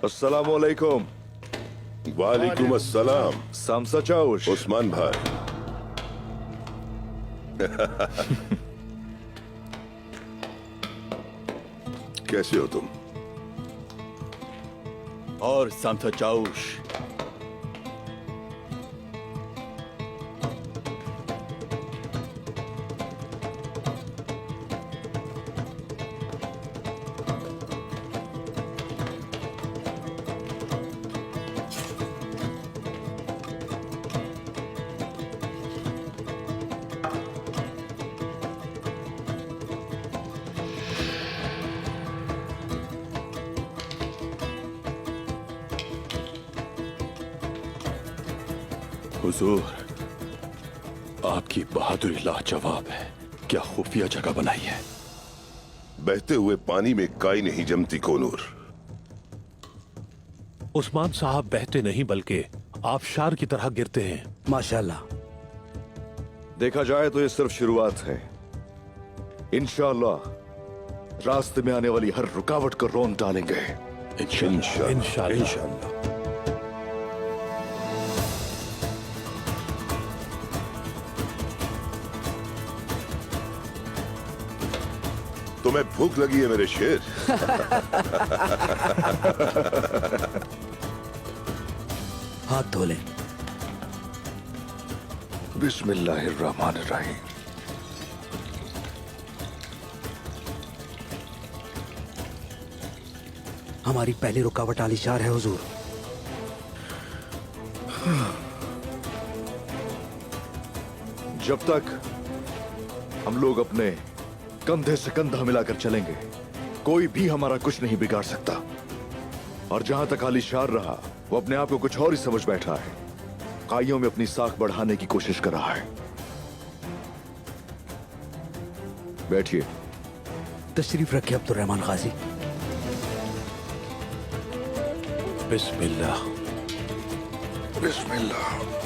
अस्सलामु अलैकुम। वालेकुम अस्सलाम। सामसा चाउश। उस्मान भाई। कैसे हो तुम? और सामसा चाउश। हुजूर, आपकी बहादुरी लाजवाब है। क्या खुफिया जगह बनाई है। बहते हुए पानी में काई नहीं जमती कोनूर। उस्मान साहब बहते नहीं बल्कि आबशार की तरह गिरते हैं। माशाल्लाह। देखा जाए तो ये सिर्फ शुरुआत है। इंशाअल्लाह रास्ते में आने वाली हर रुकावट को रोन डालेंगे। इंशाअल्लाह। इंशाअल्लाह। तुम्हें भूख लगी है मेरे शेर? हाथ धो लें। बिस्मिल्लाहिर्रहमानिर्रहीम। हमारी पहली रुकावट आलीशार है हुजूर। जब तक हम लोग अपने कंधे से कंधा मिलाकर चलेंगे, कोई भी हमारा कुछ नहीं बिगाड़ सकता। और जहां तक आलीशार रहा, वो अपने आप को कुछ और ही समझ बैठा है। काइयों में अपनी साख बढ़ाने की कोशिश कर रहा है। बैठिए। तशरीफ रखिए अब्दुर्रहमान गाजी। बिस्मिल्लाह। बिस्मिल्लाह।